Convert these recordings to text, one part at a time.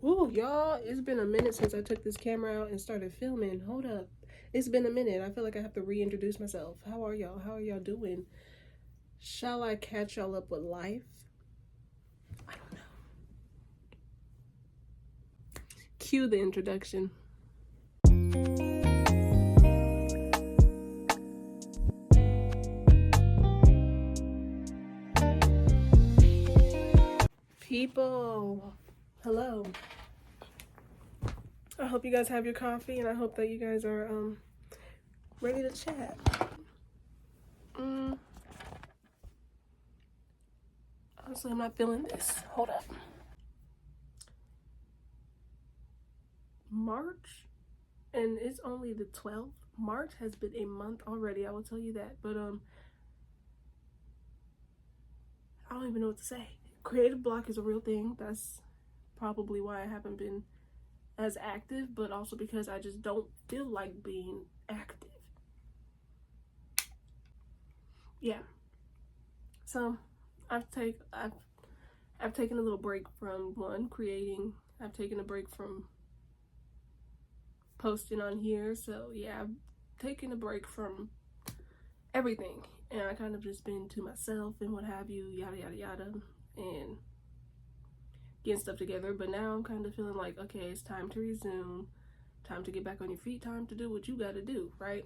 Ooh, y'all, it's been a minute since I took this camera out and started filming. Hold up. It's been a minute. I feel like I have to reintroduce myself. How are y'all? How are y'all doing? Shall I catch y'all up with life? I don't know. Cue the introduction. People, hello. I hope you guys have your coffee and I hope that you guys are ready to chat. Honestly, I'm not feeling this. Hold up. March, and it's only the 12th. March has been a month already, I will tell you that. But I don't even know what to say. Creative block is a real thing. That's probably why I haven't been as active, but also because I just don't feel like being active. Yeah. So I've taken a little break from creating. I've taken a break from posting on here. So yeah, I've taken a break from everything. And I kind of just been to myself and what have you, yada yada yada, and getting stuff together. But now I'm kind of feeling like, okay, it's time to resume, time to get back on your feet, time to do what you gotta do, right?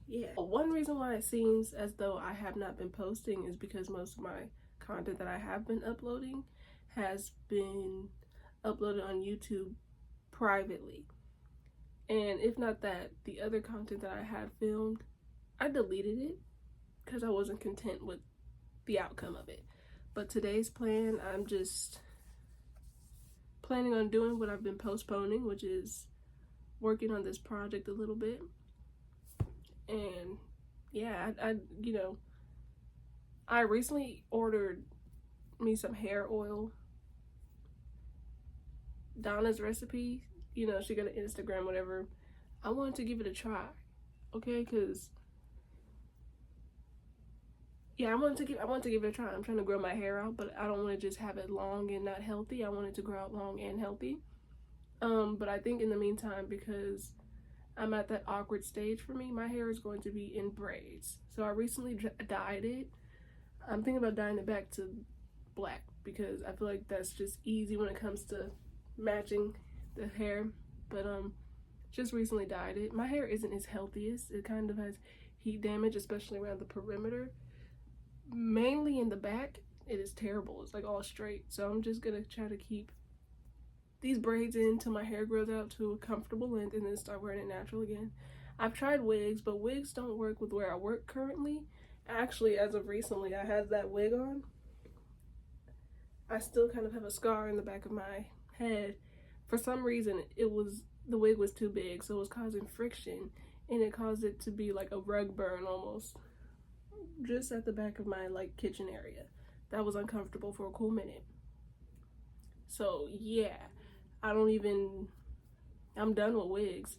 Yeah. One reason why it seems as though I have not been posting is because most of my content that I have been uploading has been uploaded on YouTube privately. And if not that, the other content that I had filmed, I deleted it because I wasn't content with the outcome of it. But today's plan, I'm just planning on doing what I've been postponing, which is working on this project a little bit. And yeah, I recently ordered me some hair oil. Donna's recipe, she got an Instagram, whatever. I wanted to give it a try, okay? Cause yeah, I want to give it a try. I'm trying to grow my hair out, but I don't want to just have it long and not healthy. I want it to grow out long and healthy. But I think in the meantime, because I'm at that awkward stage for me, my hair is going to be in braids. So I recently dyed it. I'm thinking about dyeing it back to black because I feel like that's just easy when it comes to matching the hair. But just recently dyed it. My hair isn't as healthiest. It kind of has heat damage, especially around the perimeter. Mainly in the back, it is terrible. It's like all straight. So I'm just gonna try to keep these braids in until my hair grows out to a comfortable length and then start wearing it natural again. I've tried wigs, but wigs don't work with where I work currently. Actually, as of recently, I had that wig on. I still kind of have a scar in the back of my head. For some reason, the wig was too big, so it was causing friction, and it caused it to be like a rug burn almost, just at the back of my like kitchen area. That was uncomfortable for a cool minute. So yeah, I'm done with wigs.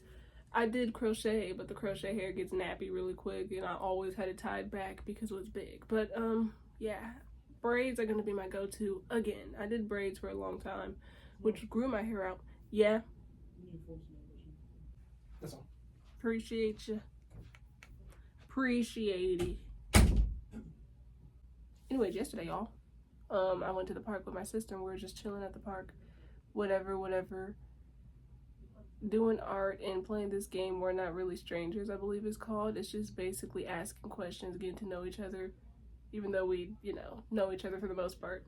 I did crochet, but the crochet hair gets nappy really quick, and I always had it tied back because it was big. But yeah, braids are gonna be my go-to again. I did braids for a long time, which grew my hair out. Yeah. That's all. Appreciate you. Appreciate it. Anyways, yesterday, y'all, I went to the park with my sister, and we were just chilling at the park, whatever, doing art and playing this game. We're Not Really Strangers, I believe it's called. It's just basically asking questions, getting to know each other, even though we, know each other for the most part.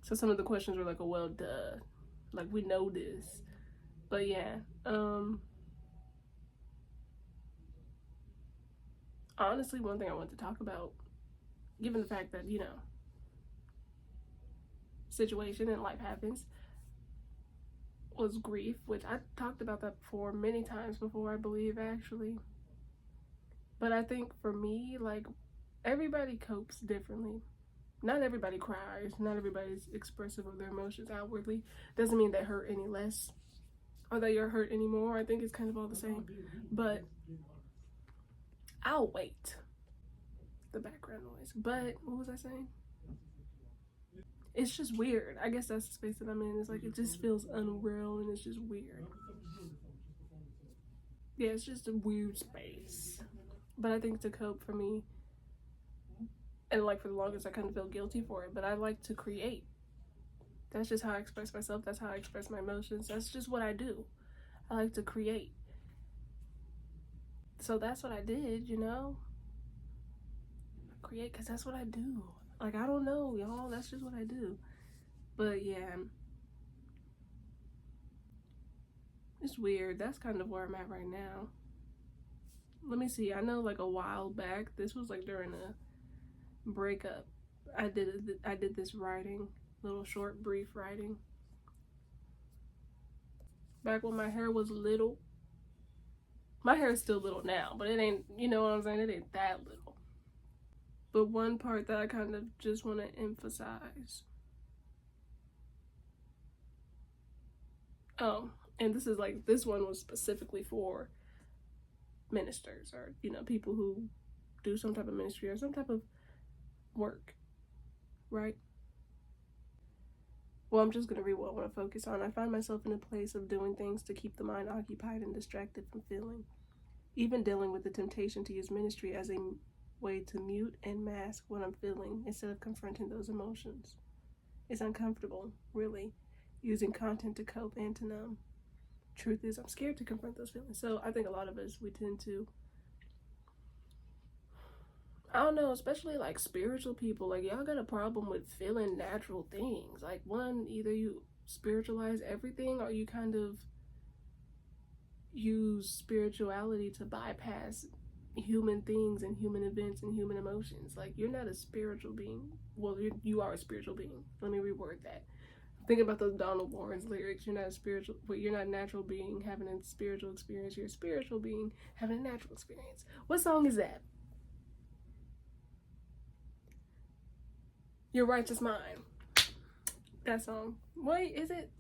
So some of the questions were like, oh, well, duh. Like, we know this. But yeah, honestly, one thing I want to talk about, given the fact that, situation and life happens, was grief, which I talked about that before many times before, I believe, actually. But I think for me, like, everybody copes differently. Not everybody cries, not everybody's expressive of their emotions outwardly. Doesn't mean they hurt any less or that you're hurt anymore. I think it's kind of all the same. But I'll wait. The background noise. But what was I saying? it's just weird. I guess that's the space that I'm in. It's like it just feels unreal and it's just weird. Yeah, it's just a weird space. But I think to cope for me, and like for the longest I kind of feel guilty for it, but I like to create. That's just how I express myself. That's how I express my emotions. That's just what I do. I like to create. So that's what I did, you know? Create, because that's what I do. Like, I don't know, y'all. That's just what I do. But yeah, it's weird. That's kind of where I'm at right now. Let me see. I know like a while back, this was like during a breakup. I did this writing, little short, brief writing. Back when my hair was little. My hair is still little now, but it ain't, you know what I'm saying? It ain't that little. But one part that I kind of just want to emphasize. Oh, and this is like, this one was specifically for ministers or, you know, people who do some type of ministry or some type of work, right? Well, I'm just going to read what I want to focus on. I find myself in a place of doing things to keep the mind occupied and distracted from feeling. Even dealing with the temptation to use ministry as a way to mute and mask what I'm feeling instead of confronting those emotions. It's uncomfortable, really, using content to cope and to numb. Truth is, I'm scared to confront those feelings. So I think a lot of us, we tend to, I don't know, especially like spiritual people, like y'all got a problem with feeling natural things. Like one, either you spiritualize everything or you kind of use spirituality to bypass human things and human events and human emotions. Like you're not a spiritual being. Well, you are a spiritual being. Let me reword that. Think about those Donald Lawrence lyrics. You're not a spiritual, but you're not a natural being having a spiritual experience. You're a spiritual being having a natural experience. What song is that? Your Righteous Mind. That song. Wait, is it?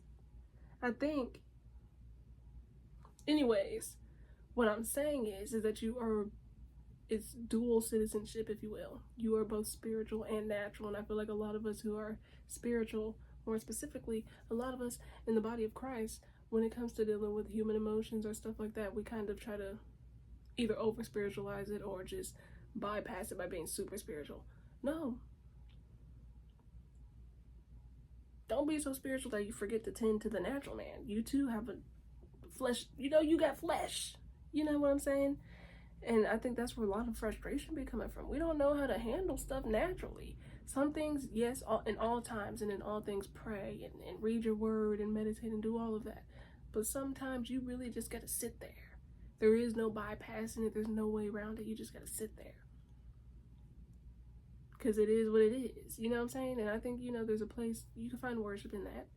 I think. Anyways, what I'm saying is that you are, it's dual citizenship, if you will. You are both spiritual and natural, and I feel like a lot of us who are spiritual, more specifically, a lot of us in the body of Christ, when it comes to dealing with human emotions or stuff like that, we kind of try to either over spiritualize it or just bypass it by being super spiritual. No. Don't be so spiritual that you forget to tend to the natural man. You too have a flesh, you know, you got flesh. You know what I'm saying? And I think that's where a lot of frustration be coming from. We don't know how to handle stuff naturally. Some things, yes, in all times and in all things pray and read your word and meditate and do all of that. But sometimes you really just got to sit there. There is no bypassing it. There's no way around it. You just got to sit there. Because it is what it is. You know what I'm saying? And I think, you know, there's a place you can find worship in that.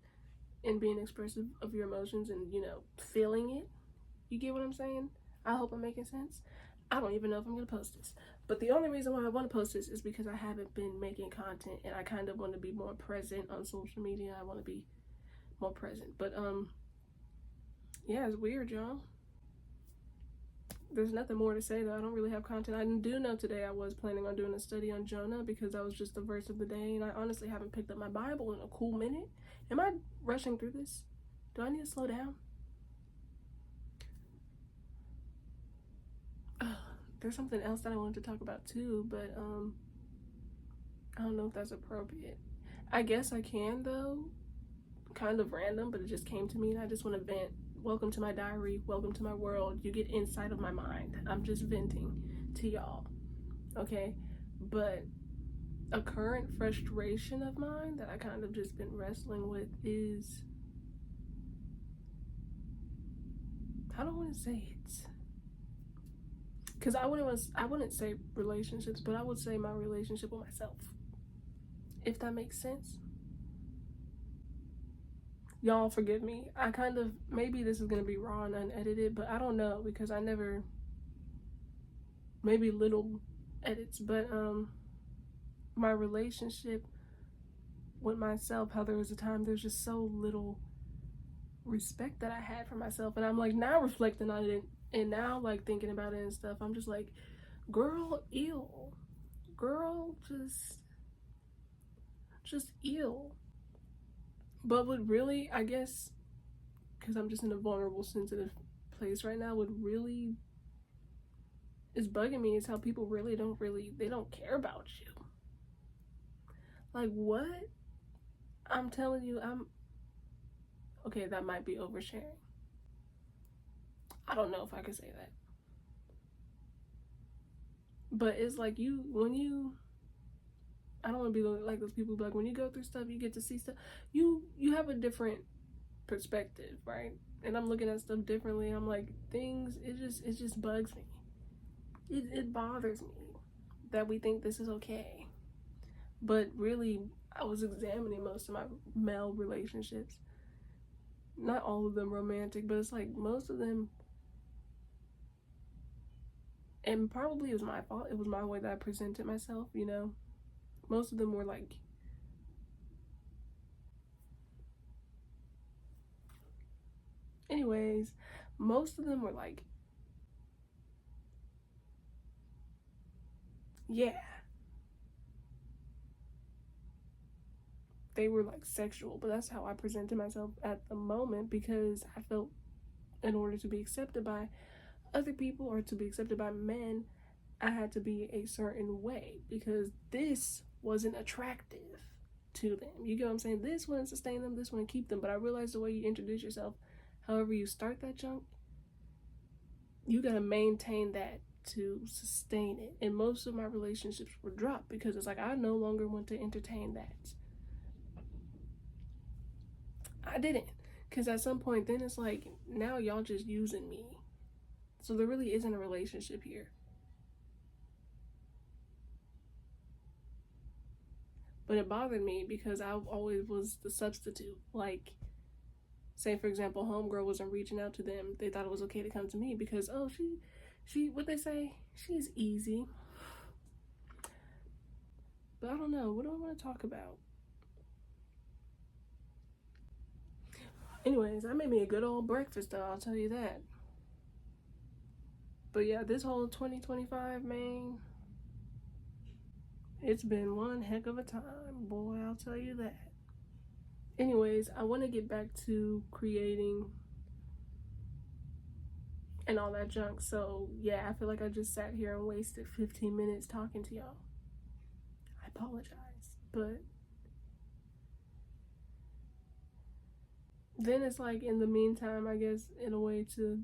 And being expressive of your emotions and, you know, feeling it. You get what I'm saying? I hope I'm making sense. I don't even know if I'm going to post this. But the only reason why I want to post this is because I haven't been making content. And I kind of want to be more present on social media. I want to be more present. But, yeah, it's weird, y'all. There's nothing more to say, though. I don't really have content. I do know today I was planning on doing a study on Jonah because that was just the verse of the day. And I honestly haven't picked up my Bible in a cool minute. Am I rushing through this? Do I need to slow down? There's something else that I wanted to talk about too, but I don't know if that's appropriate. I guess I can, though. Kind of random, but it just came to me and I just want to vent. Welcome to my diary. Welcome to my world. You get insight of my mind. I'm just venting to y'all. Okay? But a current frustration of mine that I kind of just been wrestling with is, I don't want to say it. Because I wouldn't say relationships, but I would say my relationship with myself. If that makes sense. Y'all forgive me. I kind of, maybe this is going to be raw and unedited, but I don't know because I never, maybe little edits, but my relationship with myself, how there was a time there's just so little respect that I had for myself, and I'm like now reflecting on it and now like thinking about it and stuff, I'm just like, girl, ill. Girl, just ill. But what really, I guess, because I'm just in a vulnerable, sensitive place right now, what really is bugging me is how people they don't care about you. Like, what? I'm telling you, okay, that might be oversharing. I don't know if I could say that. But it's like I don't want to be like those people who like, when you go through stuff, you get to see stuff. You have a different perspective, right? And I'm looking at stuff differently. I'm like, it just bugs me. It bothers me that we think this is okay. But really, I was examining most of my male relationships. Not all of them romantic, but it's like most of them, and probably it was my fault. It was my way that I presented myself, you know. Most of them were like, anyways, most of them were like, yeah, they were like sexual, but that's how I presented myself at the moment, because I felt in order to be accepted by other people or to be accepted by men, I had to be a certain way, because this wasn't attractive to them. You get what I'm saying? This wouldn't sustain them, this wouldn't keep them. But I realized the way you introduce yourself, however you start that junk, you gotta maintain that to sustain it. And most of my relationships were dropped because it's like, I no longer want to entertain that. I didn't. Because at some point, then it's like, now y'all just using me. So there really isn't a relationship here. But it bothered me because I always was the substitute. Like, say for example, homegirl wasn't reaching out to them. They thought it was okay to come to me because, oh, she, what they say, she's easy. But I don't know. What do I want to talk about? Anyways, I made me a good old breakfast though, I'll tell you that. But yeah, this whole 2025, man, it's been one heck of a time, boy, I'll tell you that. Anyways, I want to get back to creating and all that junk. So yeah, I feel like I just sat here and wasted 15 minutes talking to y'all. I apologize. But then it's like, in the meantime, I guess, in a way to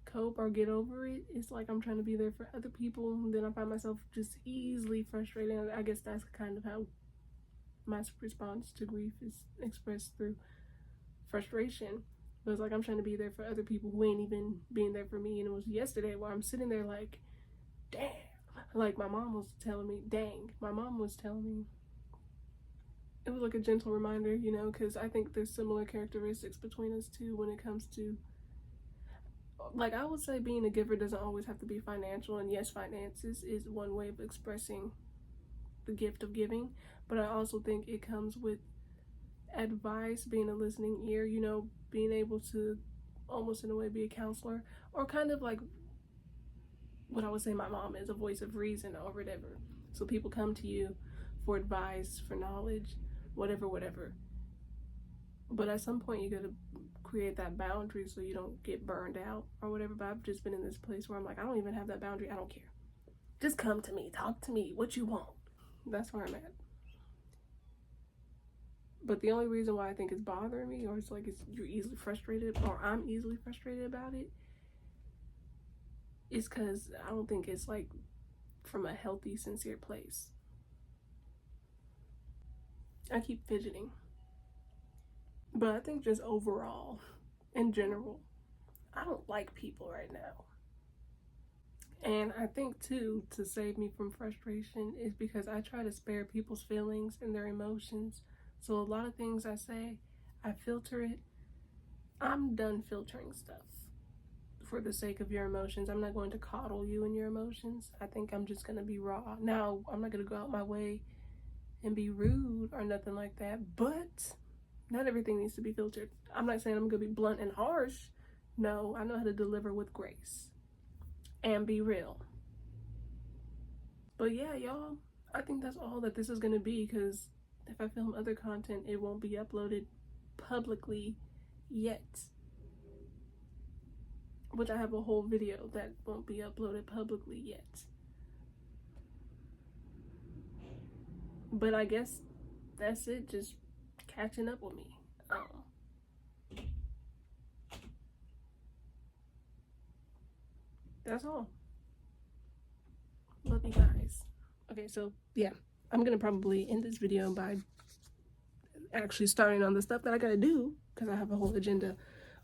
cope or get over it, it's like I'm trying to be there for other people, and then I find myself just easily frustrated. I guess that's kind of how my response to grief is expressed, through frustration. But it's like I'm trying to be there for other people who ain't even being there for me. And it was yesterday where I'm sitting there like, damn. Like my mom was telling me, it was like a gentle reminder, you know, because I think there's similar characteristics between us too when it comes to, like, I would say being a giver doesn't always have to be financial. And yes, finances is one way of expressing the gift of giving, but I also think it comes with advice, being a listening ear, you know, being able to almost in a way be a counselor, or kind of like what I would say my mom is, a voice of reason or whatever. So people come to you for advice, for knowledge, whatever. But at some point you gotta create that boundary so you don't get burned out or whatever. But I've just been in this place where I'm like, I don't even have that boundary. I don't care. Just come to me, talk to me, what you want. That's where I'm at. But the only reason why I think it's bothering me, or it's like you're easily frustrated, or I'm easily frustrated about it, is because I don't think it's like from a healthy, sincere place. I keep fidgeting. But I think just overall, in general, I don't like people right now. And I think too, to save me from frustration, is because I try to spare people's feelings and their emotions. So a lot of things I say, I filter it. I'm done filtering stuff for the sake of your emotions. I'm not going to coddle you and your emotions. I think I'm just going to be raw. Now, I'm not going to go out my way and be rude or nothing like that, but not everything needs to be filtered. I'm not saying I'm going to be blunt and harsh. No, I know how to deliver with grace and be real. But yeah, y'all, I think that's all that this is going to be, because if I film other content, it won't be uploaded publicly yet. Which I have a whole video that won't be uploaded publicly yet. But I guess that's it, just catching up with me. That's all. Love you guys. Okay, so yeah, I'm gonna probably end this video by actually starting on the stuff that I gotta do, because I have a whole agenda.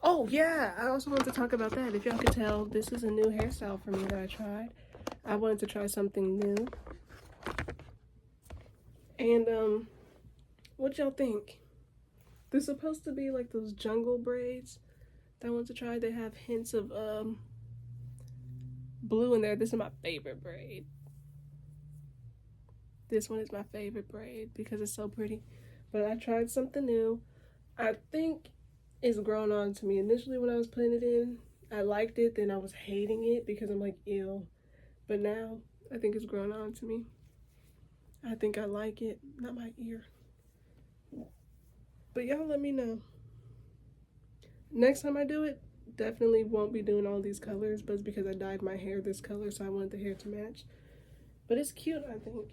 Oh yeah, I also wanted to talk about that. If y'all could tell, this is a new hairstyle for me that I tried. I wanted to try something new. And what y'all think? They're supposed to be like those jungle braids that I want to try. They have hints of blue in there. This is my favorite braid. This one is my favorite braid because it's so pretty. But I tried something new. I think it's grown on to me. Initially when I was putting it in, I liked it, then I was hating it because I'm like, ew. But now I think it's grown on to me. I think I like it. Not my ear. But y'all let me know. Next time I do it, definitely won't be doing all these colors, but it's because I dyed my hair this color, so I wanted the hair to match. But it's cute, I think.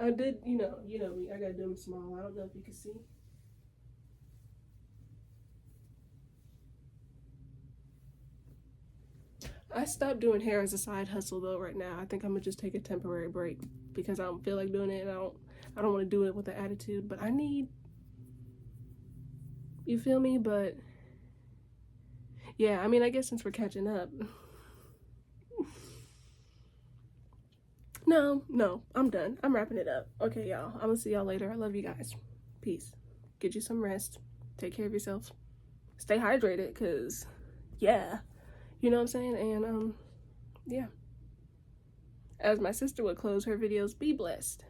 I did, you know me, I gotta do them small. I don't know if you can see. I stopped doing hair as a side hustle though right now. I think I'm gonna just take a temporary break because I don't feel like doing it, and I don't want to do it with an attitude, but I need, you feel me? But yeah, I mean, I guess since we're catching up. No, I'm done. I'm wrapping it up. Okay, y'all. I'm gonna see y'all later. I love you guys. Peace. Get you some rest. Take care of yourselves. Stay hydrated, because, yeah. You know what I'm saying? And, yeah. As my sister would close her videos, be blessed.